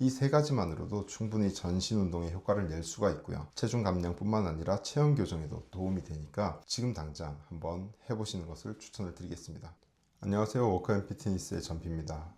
이 세 가지만으로도 충분히 전신 운동에 효과를 낼 수가 있고요. 체중 감량뿐만 아니라 체형 교정에도 도움이 되니까 지금 당장 한번 해보시는 것을 추천을 드리겠습니다. 안녕하세요. 워크앤피트니스의 전피입니다.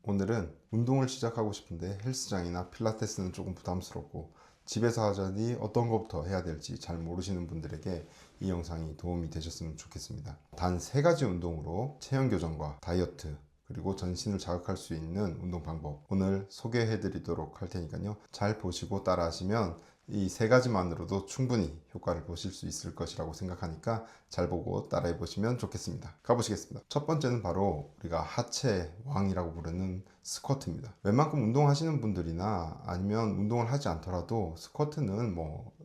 오늘은 운동을 시작하고 싶은데 헬스장이나 필라테스는 조금 부담스럽고 집에서 하자니 어떤 것부터 해야 될지 잘 모르시는 분들에게 이 영상이 도움이 되셨으면 좋겠습니다. 단 세 가지 운동으로 체형 교정과 다이어트 그리고 전신을 자극할 수 있는 운동 방법 오늘 소개해 드리도록 할 테니까요. 잘 보시고 따라 하시면 이 세 가지만으로도 충분히 효과를 보실 수 있을 것이라고 생각하니까 잘 보고 따라해 보시면 좋겠습니다. 가보시겠습니다. 첫 번째는 바로 우리가 하체 왕이라고 부르는 스쿼트입니다. 웬만큼 운동하시는 분들이나 아니면 운동을 하지 않더라도 스쿼트는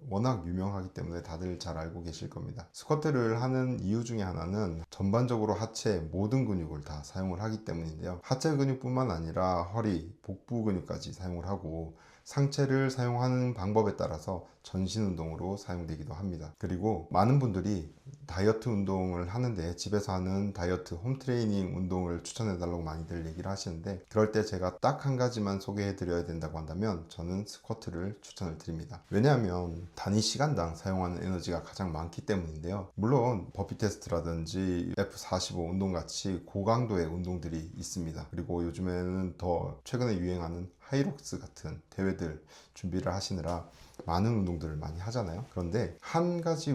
워낙 유명하기 때문에 다들 잘 알고 계실 겁니다. 스쿼트를 하는 이유 중에 하나는 전반적으로 하체 모든 근육을 다 사용을 하기 때문인데요. 하체 근육뿐만 아니라 허리, 복부 근육까지 사용을 하고 상체를 사용하는 방법에 따라서 전신 운동으로 사용되기도 합니다. 그리고 많은 분들이 다이어트 운동을 하는데 집에서 하는 다이어트 홈트레이닝 운동을 추천해 달라고 많이들 얘기를 하시는데 그럴 때 제가 딱 한 가지만 소개해 드려야 된다고 한다면 저는 스쿼트를 추천을 드립니다. 왜냐하면 단위 시간당 사용하는 에너지가 가장 많기 때문인데요. 물론 버피 테스트라든지 F45 운동 같이 고강도의 운동들이 있습니다. 그리고 요즘에는 더 최근에 유행하는 하이록스 같은 대회들 준비를 하시느라 많은 운동들을 많이 하잖아요. 그런데 한 가지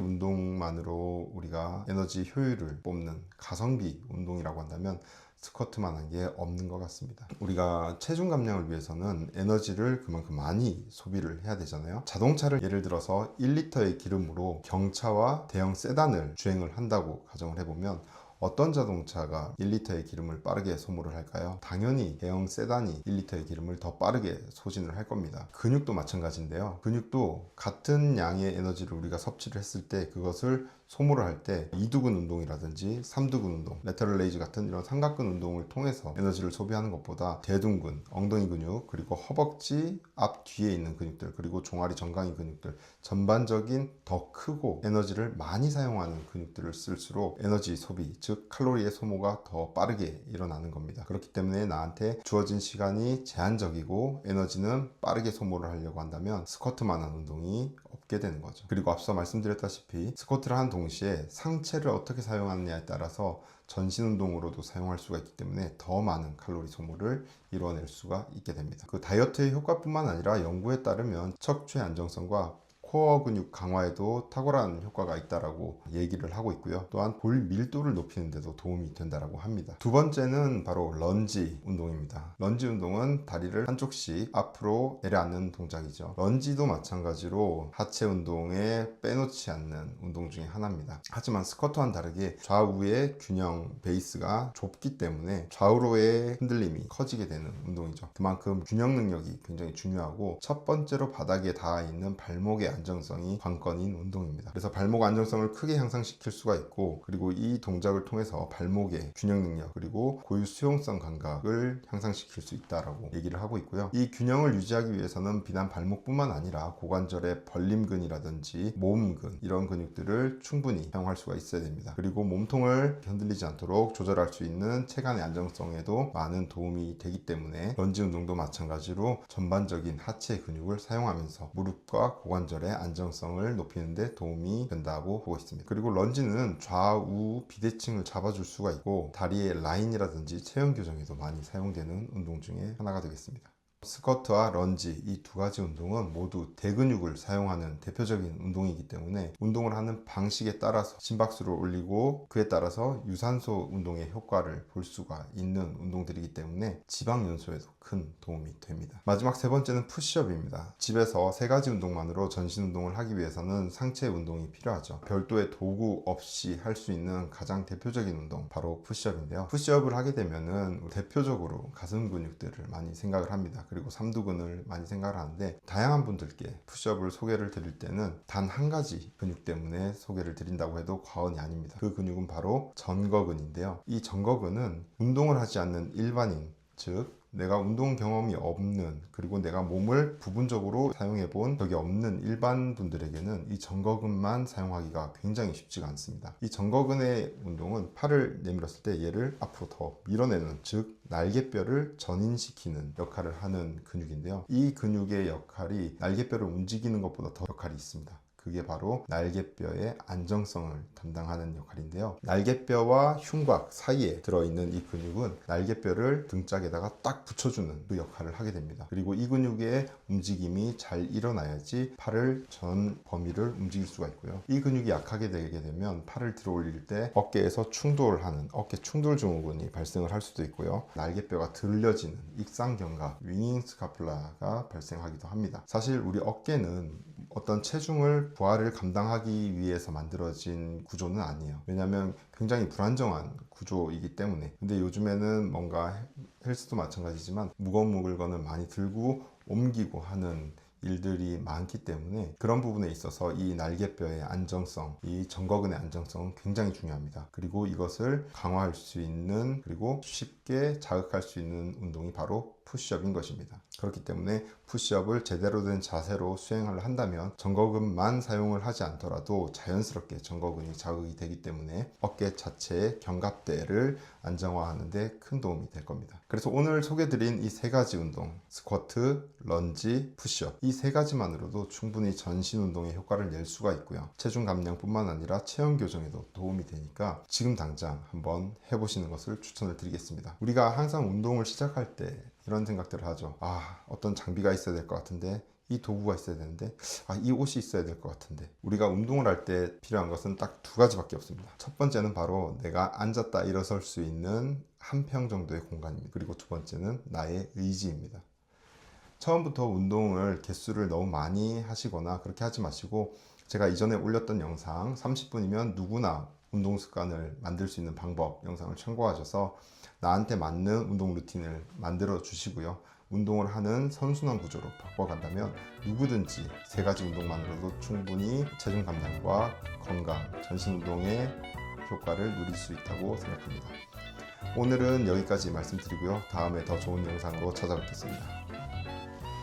운동만으로 우리가 에너지 효율을 뽑는 가성비 운동이라고 한다면 스쿼트만한 게 없는 것 같습니다. 우리가 체중 감량을 위해서는 에너지를 그만큼 많이 소비를 해야 되잖아요. 자동차를 예를 들어서 1리터의 기름으로 경차와 대형 세단을 주행을 한다고 가정을 해보면 어떤 자동차가 1리터의 기름을 빠르게 소모를 할까요? 당연히 대형 세단이 1리터의 기름을 더 빠르게 소진을 할 겁니다. 근육도 마찬가지인데요. 근육도 같은 양의 에너지를 우리가 섭취를 했을 때 그것을 소모를 할 때 이두근 운동이라든지 삼두근 운동, 레터럴 레이즈 같은 이런 삼각근 운동을 통해서 에너지를 소비하는 것보다 대둔근, 엉덩이 근육, 그리고 허벅지 앞 뒤에 있는 근육들, 그리고 종아리 정강이 근육들 전반적인 더 크고 에너지를 많이 사용하는 근육들을 쓸수록 에너지 소비, 즉 칼로리의 소모가 더 빠르게 일어나는 겁니다. 그렇기 때문에 나한테 주어진 시간이 제한적이고 에너지는 빠르게 소모를 하려고 한다면 스쿼트만한 운동이 없게 되는 거죠. 그리고 앞서 말씀드렸다시피 스쿼트를 한 동시에 상체를 어떻게 사용하느냐에 따라서 전신 운동으로도 사용할 수가 있기 때문에 더 많은 칼로리 소모를 이뤄낼 수가 있게 됩니다. 그 다이어트의 효과뿐만 아니라 연구에 따르면 척추의 안정성과 코어 근육 강화에도 탁월한 효과가 있다라고 얘기를 하고 있고요. 또한 볼 밀도를 높이는 데도 도움이 된다라고 합니다. 두 번째는 바로 런지 운동입니다. 런지 운동은 다리를 한쪽씩 앞으로 내려앉는 동작이죠. 런지도 마찬가지로 하체 운동에 빼놓지 않는 운동 중에 하나입니다. 하지만 스쿼트와는 다르게 좌우의 균형 베이스가 좁기 때문에 좌우로의 흔들림이 커지게 되는 운동이죠. 그만큼 균형 능력이 굉장히 중요하고 첫 번째로 바닥에 닿아 있는 발목의 안정성이 관건인 운동입니다. 그래서 발목 안정성을 크게 향상시킬 수가 있고 그리고 이 동작을 통해서 발목의 균형 능력 그리고 고유 수용성 감각을 향상시킬 수 있다라고 얘기를 하고 있고요. 이 균형을 유지하기 위해서는 비단 발목뿐만 아니라 고관절의 벌림근이라든지 모음근 이런 근육들을 충분히 사용할 수가 있어야 됩니다. 그리고 몸통을 흔들리지 않도록 조절할 수 있는 체간의 안정성에도 많은 도움이 되기 때문에 런지 운동도 마찬가지로 전반적인 하체 근육을 사용하면서 무릎과 고관절의 안정성을 높이는 데 도움이 된다고 보고 있습니다. 그리고 런지는 좌우 비대칭을 잡아줄 수가 있고 다리의 라인이라든지 체형 교정에도 많이 사용되는 운동 중에 하나가 되겠습니다. 스쿼트와 런지 이 두 가지 운동은 모두 대근육을 사용하는 대표적인 운동이기 때문에 운동을 하는 방식에 따라서 심박수를 올리고 그에 따라서 유산소 운동의 효과를 볼 수가 있는 운동들이기 때문에 지방 연소에도 큰 도움이 됩니다. 마지막 세 번째는 푸시업입니다. 집에서 세 가지 운동만으로 전신 운동을 하기 위해서는 상체 운동이 필요하죠. 별도의 도구 없이 할 수 있는 가장 대표적인 운동 바로 푸시업인데요. 푸시업을 하게 되면은 대표적으로 가슴 근육들을 많이 생각을 합니다. 그리고 삼두근을 많이 생각을 하는데 다양한 분들께 푸시업을 소개를 드릴 때는 단 한 가지 근육 때문에 소개를 드린다고 해도 과언이 아닙니다. 그 근육은 바로 전거근인데요. 이 전거근은 운동을 하지 않는 일반인 즉 내가 운동 경험이 없는, 그리고 내가 몸을 부분적으로 사용해 본 적이 없는 일반 분들에게는 이 정거근만 사용하기가 굉장히 쉽지가 않습니다. 이 정거근의 운동은 팔을 내밀었을 때 얘를 앞으로 더 밀어내는, 즉 날개뼈를 전인시키는 역할을 하는 근육인데요. 이 근육의 역할이 날개뼈를 움직이는 것보다 더 역할이 있습니다. 그게 바로 날개뼈의 안정성을 담당하는 역할인데요. 날개뼈와 흉곽 사이에 들어있는 이 근육은 날개뼈를 등짝에다가 딱 붙여주는 그 역할을 하게 됩니다. 그리고 이 근육의 움직임이 잘 일어나야지 팔을 전 범위를 움직일 수가 있고요. 이 근육이 약하게 되게 되면 팔을 들어 올릴 때 어깨에서 충돌하는 어깨 충돌 증후군이 발생을 할 수도 있고요. 날개뼈가 들려지는 익상견각, 윙잉 스카플라가 발생하기도 합니다. 사실 우리 어깨는 어떤 체중을 부하를 감당하기 위해서 만들어진 구조는 아니에요. 왜냐하면 굉장히 불안정한 구조이기 때문에. 근데 요즘에는 뭔가 헬스도 마찬가지지만 무거운 물건을 많이 들고 옮기고 하는 일들이 많기 때문에 그런 부분에 있어서 이 날개뼈의 안정성, 이 정거근의 안정성은 굉장히 중요합니다. 그리고 이것을 강화할 수 있는, 그리고 쉽게 자극할 수 있는 운동이 바로 푸시업인 것입니다. 그렇기 때문에 푸시업을 제대로 된 자세로 수행을 한다면 정거근만 사용을 하지 않더라도 자연스럽게 정거근이 자극이 되기 때문에 어깨 자체의 견갑대를 안정화하는 데 큰 도움이 될 겁니다. 그래서 오늘 소개드린 이 세 가지 운동, 스쿼트, 런지, 푸시업, 이 세 가지만으로도 충분히 전신 운동의 효과를 낼 수가 있고요. 체중 감량뿐만 아니라 체형 교정에도 도움이 되니까 지금 당장 한번 해보시는 것을 추천을 드리겠습니다. 우리가 항상 운동을 시작할 때 이런 생각들을 하죠. 어떤 장비가 있어야 될 것 같은데, 이 도구가 있어야 되는데, 이 옷이 있어야 될 것 같은데. 우리가 운동을 할 때 필요한 것은 딱 두 가지밖에 없습니다. 첫 번째는 바로 내가 앉았다 일어설 수 있는 한 평 정도의 공간입니다. 그리고 두 번째는 나의 의지입니다. 처음부터 운동을 개수를 너무 많이 하시거나 그렇게 하지 마시고, 제가 이전에 올렸던 영상 30분이면 누구나 운동 습관을 만들 수 있는 방법 영상을 참고하셔서 나한테 맞는 운동 루틴을 만들어 주시고요. 운동을 하는 선순환 구조로 바꿔간다면 누구든지 세 가지 운동만으로도 충분히 체중 감량과 건강, 전신 운동의 효과를 누릴 수 있다고 생각합니다. 오늘은 여기까지 말씀드리고요. 다음에 더 좋은 영상으로 찾아뵙겠습니다.